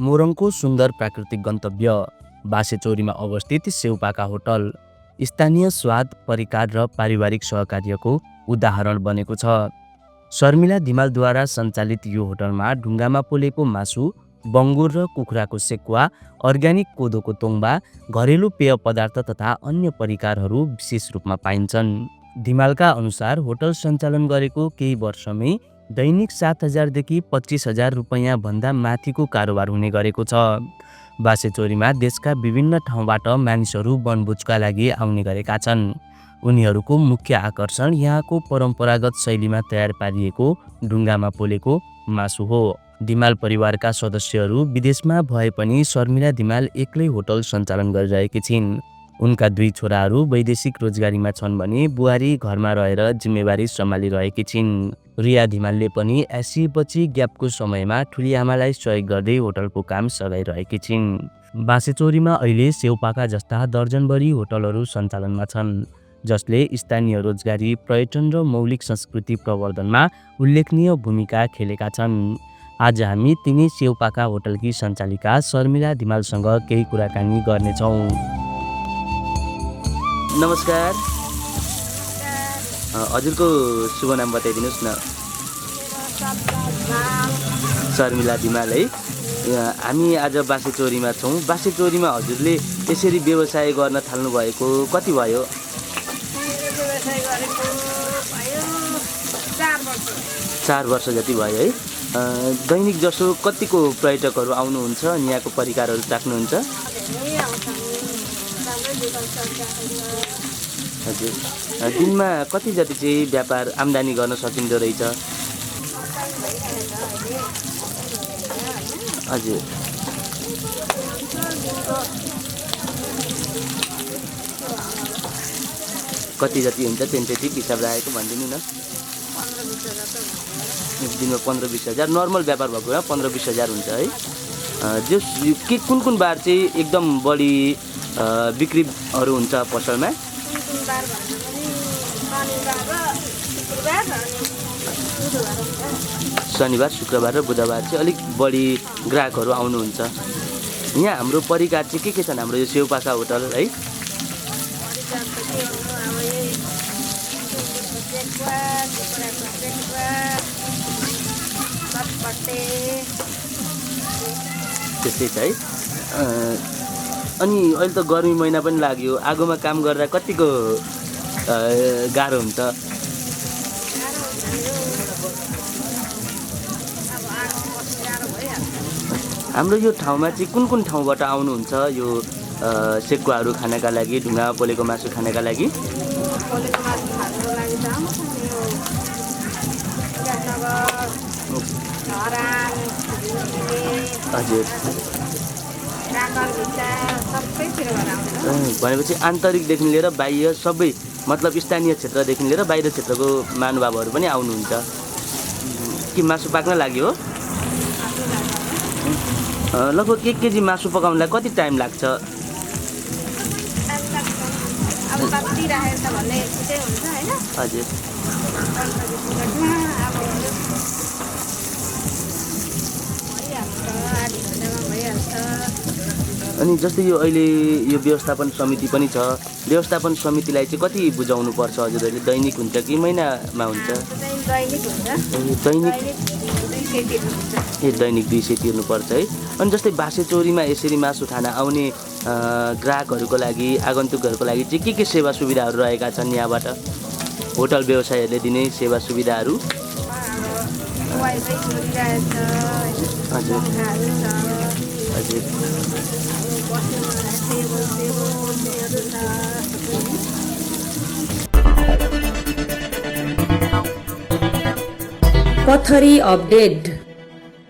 मोरङको सुन्दर प्राकृतिक गन्तव्य बासेचौरीमा अवस्थित सेउपाका होटल स्थानीय स्वाद, परिकार र पारिवारिक सहकार्यको उदाहरण बनेको छ। शर्मिला धिमालद्वारा सञ्चालित यो होटलमा ढुङ्गामा पोलेको मासु, बङ्गुर र कुखुराको सेकुवा, अर्ग्यानिक कोदोको तोङ्बा, घरेलु पेय पदार्थ तथा अन्य परिकारहरू विशेष रूपमा पाइन्छन्। धिमालका अनुसार होटल सञ्चालन गरेको केही वर्षमै दैनिक 7,000 देखि 25,000 रुपैयाँ भन्दा माथिको कारोबार हुने गरेको छ। बासेचौरीमा देशका विभिन्न ठाउँबाट मानिसहरू वनभोजका लागि आउने गरेका छन्। उनीहरूको मुख्य आकर्षण यहाँको परम्परागत शैलीमा तयार पारिएको ढुङ्गामा पोलेको मासु हो। धिमाल परिवारका सदस्यहरू विदेशमा भए पनि शर्मिला धिमाल एक्लै होटल सञ्चालन गरिरहेकी छिन्। उनका 2 छोराहरू वैदेशिक रोजगारीमा छन् भने बुहारी घरमा रहेर जिम्मेवारी सम्हालिरहेकी छिन्। रिया धिमालले पनि एससीपछि ग्यापको समयमा ठुली आमालाई सहयोग गर्दै होटलको काम सघाइरहेकी छिन्। बासेचौरीमा अहिले सेउपाका जस्ता दर्जनभरि होटलहरू सञ्चालनमा छन्, जसले स्थानीय रोजगारी, पर्यटन र मौलिक संस्कृति प्रवर्धनमा उल्लेखनीय भूमिका खेलेका छन्। आज हामी तिनै सेउपाका होटलकी सञ्चालिका शर्मिला धिमालसँग केही कुराकानी गर्नेछौँ। नमस्कार, हजुरको शुभ नाम बताइदिनुहोस् न। शर्मिला धिमाल है। हामी आज बासेचौरीमा छौँ। बासेचौरीमा हजुरले यसरी व्यवसाय गर्न थाल्नु भएको कति भयो? 4 वर्ष जति भयो है। दैनिक जसो कतिको पर्यटकहरू आउनुहुन्छ अनि यहाँको परिकारहरू चाख्नुहुन्छ? हजुर, दिनमा कति जति चाहिँ व्यापार आम्दानी गर्न सकिँदो रहेछ? हजुर, कति जति हुन्छ त्यति हिसाब राखेको भनिदिनु न। एक दिनमा 15-20 हजार नर्मल व्यापार भएको बेला 15-20 हजार हुन्छ है। के कुन बार चाहिँ एकदम बढी बिक्रीहरू हुन्छ पसलमा? शनिबार, शुक्रबार र बुधबार चाहिँ अलिक बढी ग्राहकहरू आउनुहुन्छ। यहाँ हाम्रो परिकार चाहिँ के छन् हाम्रो यो सेउपाका होटल है? त्यस्तै छ है। अनि अहिले त गर्मी महिना पनि लाग्यो, आगोमा काम गर्दा कतिको गाह्रो हुन्छ? हाम्रो यो ठाउँमा चाहिँ कुन ठाउँबाट आउनुहुन्छ यो सेकुवाहरू खानका लागि, ढुङ्गामा पोलेको मासु खानका लागि? हजुर, भनेपछि आन्तरिकदेखि लिएर बाह्य सबै, मतलब स्थानीय क्षेत्रदेखि लिएर बाहिर क्षेत्रको महानुभावहरू पनि आउनुहुन्छ कि मासु पाक्न लाग्यो हो? लगभग 1 केजी मासु पकाउनलाई कति टाइम लाग्छ? हजुर, अनि जस्तै यो अहिले यो व्यवस्थापन समिति पनि छ, व्यवस्थापन समितिलाई चाहिँ कति बुझाउनु पर्छ हजुरहरूले? दैनिक हुन्छ कि महिनामा हुन्छ? दैनिक 200 तिर्नुपर्छ है। अनि जस्तै बासेचौरीमा यसरी मासु खान आउने ग्राहकहरूको लागि, आगन्तुकहरूको लागि चाहिँ के सेवा सुविधाहरू रहेका छन् यहाँबाट? होटल व्यवसायहरूले दिने सेवा सुविधाहरू? हजुर, हजुर, पथरी अपडेट।